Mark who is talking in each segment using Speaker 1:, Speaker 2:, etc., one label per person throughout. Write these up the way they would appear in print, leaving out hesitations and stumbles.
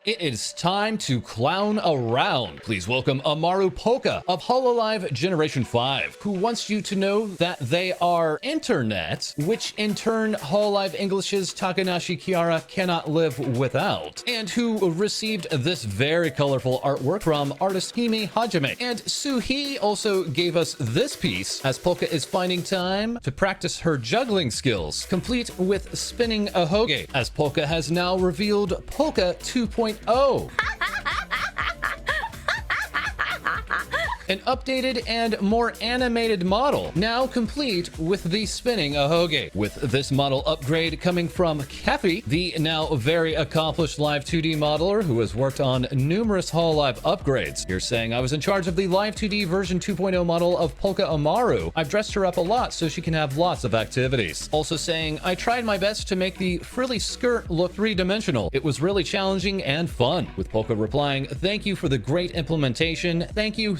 Speaker 1: It is time to clown around. Please welcome Omaru Polka of Hololive Generation 5, who wants you to know that they are internet, which in turn Hololive English's Takanashi Kiara cannot live without, and who received this very colorful artwork from artist HAACHAMA. And Suhi also gave us this piece, as Polka is finding time to practice her juggling skills, complete with spinning a hoge, as Polka has now revealed Polka 2.0. An updated and more animated model, now complete with the spinning a hoge. With this model upgrade coming from Kefi, the now very accomplished Live 2D modeler who has worked on numerous Hololive upgrades. You're saying, I was in charge of the Live 2D version 2.0 model of Polka Omaru. I've dressed her up a lot so she can have lots of activities. Also saying, I tried my best to make the frilly skirt look three-dimensional. It was really challenging and fun. With Polka replying, thank you for the great implementation. Thank you.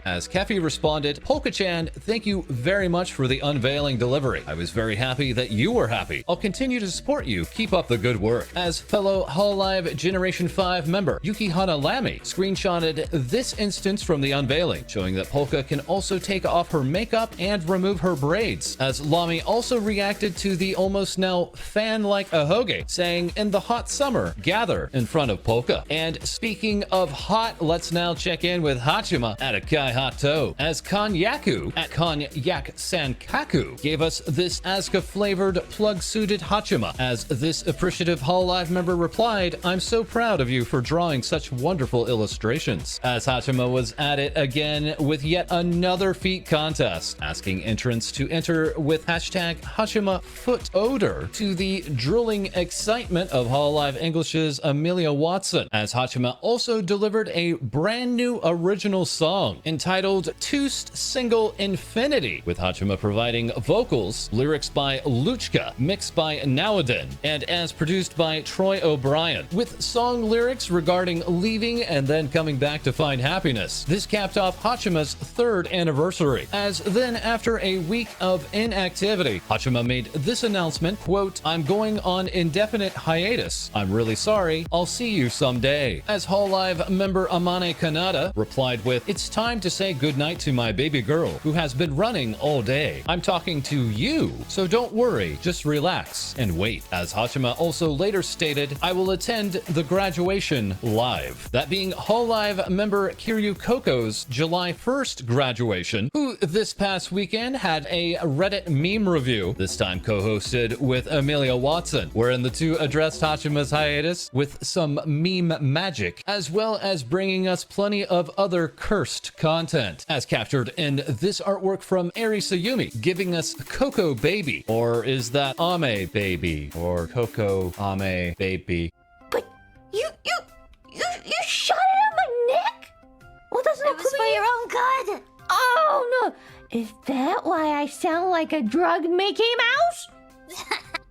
Speaker 1: As Kefi responded, Polka-chan, thank you very much for the unveiling delivery. I was very happy that you were happy. I'll continue to support you. Keep up the good work. As fellow Hololive Generation 5 member Yukihana Lamy screenshotted this instance from the unveiling, showing that Polka can also take off her makeup and remove her braids. As Lamy also reacted to the almost now fan-like ahoge, saying, in the hot summer, gather in front of Polka. And speaking of hot, let's now check in with HAACHAMA at a Kai Hato, as Konyaku at Konyak Sankaku gave us this Asuka-flavored plug-suited HAACHAMA. As this appreciative Hololive member replied, I'm so proud of you for drawing such wonderful illustrations. As HAACHAMA was at it again with yet another feet contest, asking entrants to enter with hashtag HAACHAMA foot odor to the drooling excitement of Hololive English's Amelia Watson, as HAACHAMA also delivered a brand new original song entitled Toost Single Infinity, with HAACHAMA providing vocals, lyrics by Luchka, mixed by Nawadin, and as produced by Troy O'Brien, with song lyrics regarding leaving and then coming back to find happiness. This capped off HAACHAMA's third anniversary, as then after a week of inactivity, HAACHAMA made this announcement, quote, I'm going on indefinite hiatus. I'm really sorry. I'll see you someday. As Hololive member Amane Kanada replied with, it's time to say goodnight to my baby girl who has been running all day. I'm talking to you, so don't worry, just relax and wait. As HAACHAMA also later stated, I will attend the graduation live. That being Hololive member Kiryu Coco's July 1st graduation, who this past weekend had a Reddit meme review, this time co-hosted with Amelia Watson, wherein the two addressed HAACHAMA's hiatus with some meme magic, as well as bringing us plenty of other cursed content, as captured in this artwork from Eri Sayumi, giving us Coco Baby. Or is that Ame Baby? Or Coco Ame Baby?
Speaker 2: But you shot it on my neck? Well, that's not
Speaker 3: was for your own good.
Speaker 2: Oh, no. Is that why I sound like a drugged Mickey Mouse?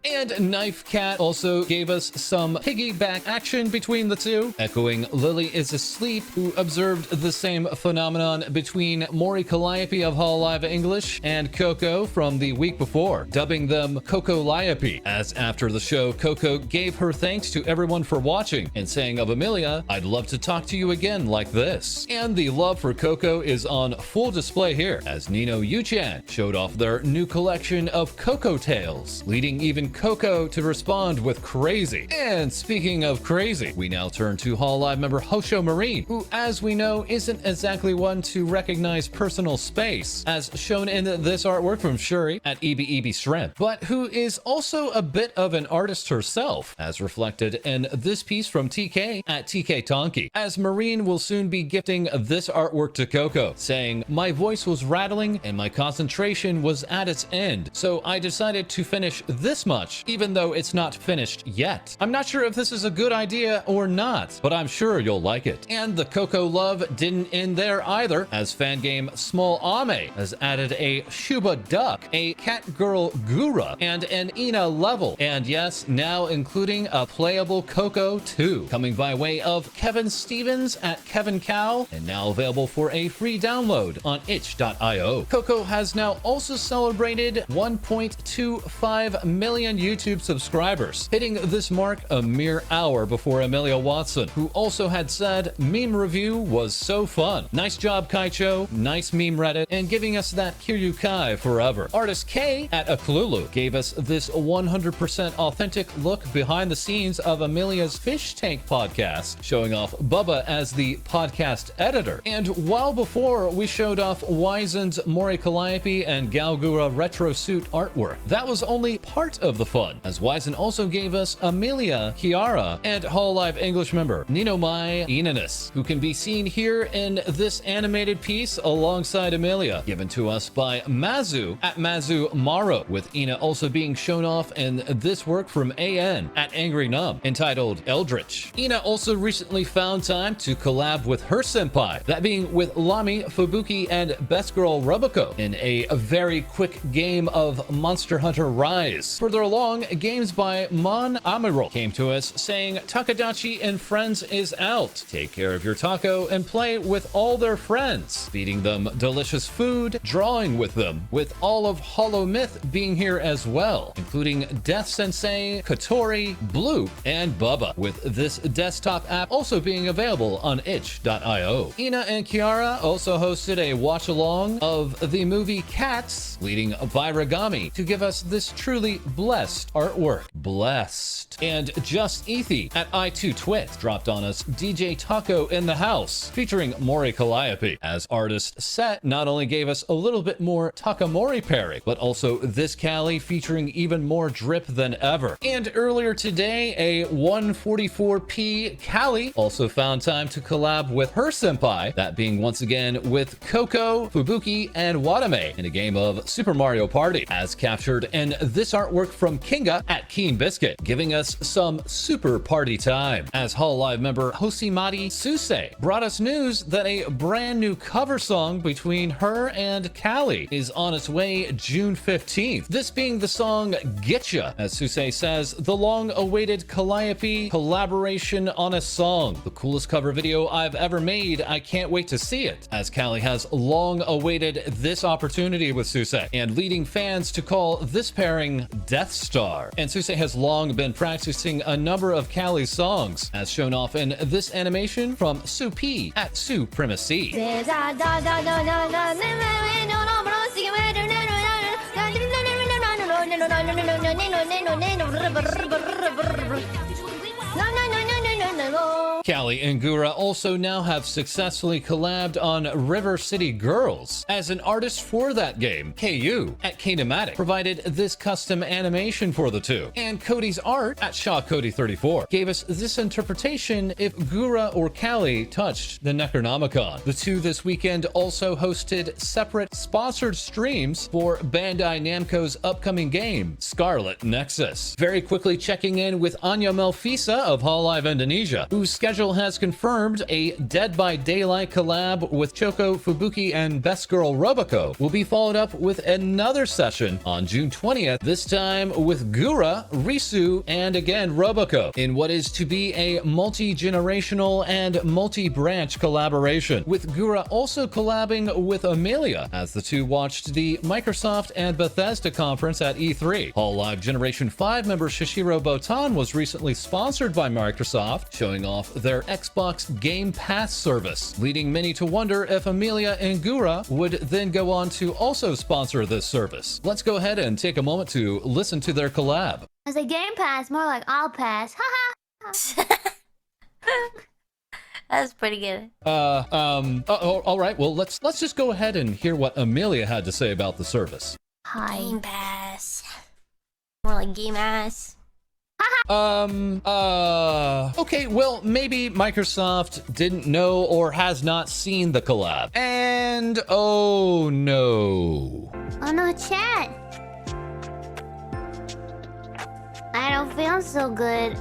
Speaker 1: And Knife Cat also gave us some piggyback action between the two, echoing Lily is Asleep, who observed the same phenomenon between Mori Calliope of Hololive English and Coco from the week before, dubbing them Coco Calliope, as after the show, Coco gave her thanks to everyone for watching and saying of Amelia, I'd love to talk to you again like this. And the love for Coco is on full display here, as Nino Yuchan showed off their new collection of Coco Tales, leading even Coco to respond with crazy. And speaking of crazy, we now turn to Hololive member Hosho Marine, who, as we know, isn't exactly one to recognize personal space, as shown in this artwork from Shuri at EB Shrimp, but who is also a bit of an artist herself, as reflected in this piece from TK at TK Tonki, as Marine will soon be gifting this artwork to Coco, saying, my voice was rattling and my concentration was at its end, so I decided to finish this much, even though it's not finished yet. I'm not sure if this is a good idea or not, but I'm sure you'll like it. And the Coco love didn't end there either, as fangame Small Ame has added a Shuba Duck, a Cat Girl Gura, and an Ina level, and yes, now including a playable Coco too, coming by way of Kevin Stevens at Kevin Cow, and now available for a free download on itch.io. Coco has now also celebrated 1.25 million million YouTube subscribers, hitting this mark a mere hour before Amelia Watson, who also had said meme review was so fun. Nice job, Kaicho, nice meme Reddit, and giving us that Kiryu Kai forever. Artist K at Aklulu gave us this 100% authentic look behind the scenes of Amelia's Fish Tank podcast, showing off Bubba as the podcast editor. And while before we showed off Wizen's Mori Calliope and Gawr Gura retro suit artwork, that was only part of the fun, as Wizen also gave us Amelia, Kiara, and Hololive English member Ninomai Inanis, who can be seen here in this animated piece alongside Amelia, given to us by Mazu at Mazu Maro, with Ina also being shown off in this work from AN at Angry Numb, entitled Eldritch. Ina also recently found time to collab with her senpai, that being with Lami, Fubuki, and Best Girl Roboco in a very quick game of Monster Hunter Rise. Further along, games by Mon Amiro came to us saying Takadachi and Friends is out. Take care of your taco and play with all their friends, feeding them delicious food, drawing with them, with all of Hollow Myth being here as well, including Death Sensei, Katori, Blue, and Bubba, with this desktop app also being available on itch.io. Ina and Kiara also hosted a watch-along of the movie Cats, leading Viragami to give us this truly blessed artwork. Blessed. And Just Ethi at I2Twit dropped on us DJ Taco in the House, featuring Mori Calliope, as artist Set not only gave us a little bit more Takamori pairing, but also this Callie featuring even more drip than ever. And earlier today, a 144p Callie also found time to collab with her senpai, that being once again with Coco, Fubuki, and Watame in a game of Super Mario Party, as captured in this artwork from Kinga at Keen Biscuit, giving us some super party time, as Hololive member Hosimati Suisei brought us news that a brand new cover song between her and Callie is on its way June 15th. This being the song Getcha, as Suisei says, the long-awaited Calliope collaboration on a song. The coolest cover video I've ever made. I can't wait to see it, as Callie has long awaited this opportunity with Suisei, and leading fans to call this pairing Death Star. And Suisei has long been practicing a number of Callie's songs, as shown off in this animation from Su P at Supremacy. Callie and Gura also now have successfully collabed on River City Girls, as an artist for that game, KU, at Kinematic, provided this custom animation for the two. And Cody's art, at ShawCody34, gave us this interpretation if Gura or Callie touched the Necronomicon. The two this weekend also hosted separate sponsored streams for Bandai Namco's upcoming game, Scarlet Nexus. Very quickly checking in with Anya Melfisa of Hololive Indonesia, whose schedule has confirmed a Dead by Daylight collab with Choco, Fubuki, and Best Girl Roboco will be followed up with another session on June 20th, this time with Gura, Risu, and again Roboco, in what is to be a multi-generational and multi-branch collaboration, with Gura also collabing with Amelia, as the two watched the Microsoft and Bethesda conference at E3. Hololive Generation 5 member Shishiro Botan was recently sponsored by Microsoft, showing off their Xbox Game Pass service, leading many to wonder if Amelia and Gura would then go on to also sponsor this service. Let's go ahead and take a moment to listen to their collab.
Speaker 3: I say Game Pass, more like I'll pass. Haha. That's pretty good.
Speaker 1: All right. Well, let's just go ahead and hear what Amelia had to say about the service.
Speaker 3: Hi. Game Pass. More like Game Ass.
Speaker 1: Okay, well, maybe Microsoft didn't know or has not seen the collab. And, oh no.
Speaker 3: Oh no, chat. I don't feel so good.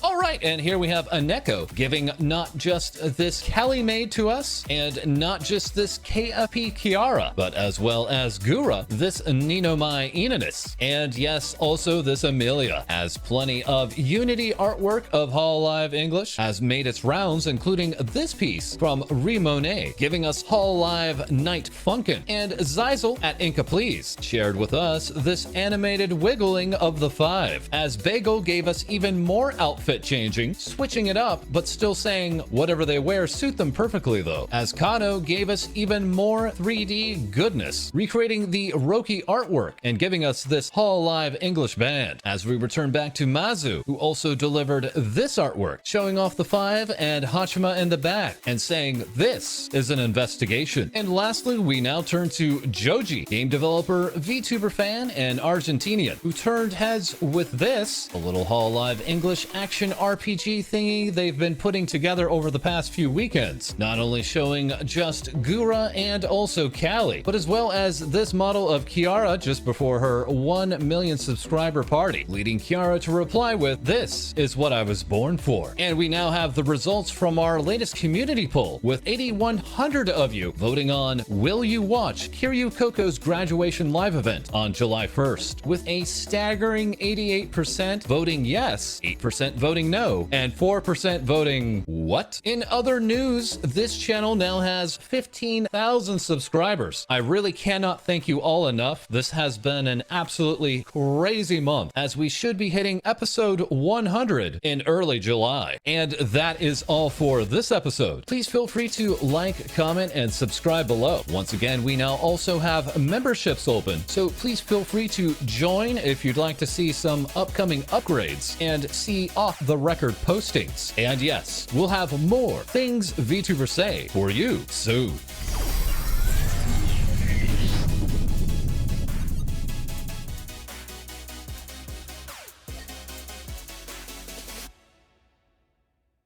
Speaker 1: All right, right, and here we have Aneko giving not just this Kelly maid to us, and not just this KFP Kiara, but as well as Gura, this Ninomai Inanis, and yes, also this Amelia. Has plenty of Unity artwork of Hololive English, has made its rounds, including this piece from Rimone, giving us Hololive Night Funkin', and Zeisel at Inca Please shared with us this animated wiggling of the 5, as Bagel gave us even more outfit changing, switching it up, but still saying whatever they wear suit them perfectly though, as Kano gave us even more 3D goodness, recreating the Roki artwork and giving us this Hololive English band, as we return back to Mazu, who also delivered this artwork, showing off the 5 and HAACHAMA in the back, and saying this is an investigation. And lastly, we now turn to Joji, game developer, VTuber fan, and Argentinian, who turned heads with this, a little Hololive English action RPG thingy they've been putting together over the past few weekends, not only showing just Gura and also Callie, but as well as this model of Kiara just before her 1 million subscriber party, leading Kiara to reply with, "This is what I was born for." And we now have the results from our latest community poll, with 8,100 of you voting on will you watch Kiryu Coco's graduation live event on July 1st, with a staggering 88% voting yes, 8% voting no, and 4% voting what? In other news, this channel now has 15,000 subscribers. I really cannot thank you all enough. This has been an absolutely crazy month, as we should be hitting episode 100 in early July. And that is all for this episode. Please feel free to like, comment, and subscribe below. Once again, we now also have memberships open, so please feel free to join if you'd like to see some upcoming upgrades and see off-the-record postings. And yes, we'll have more Things Vtubers Say for you soon.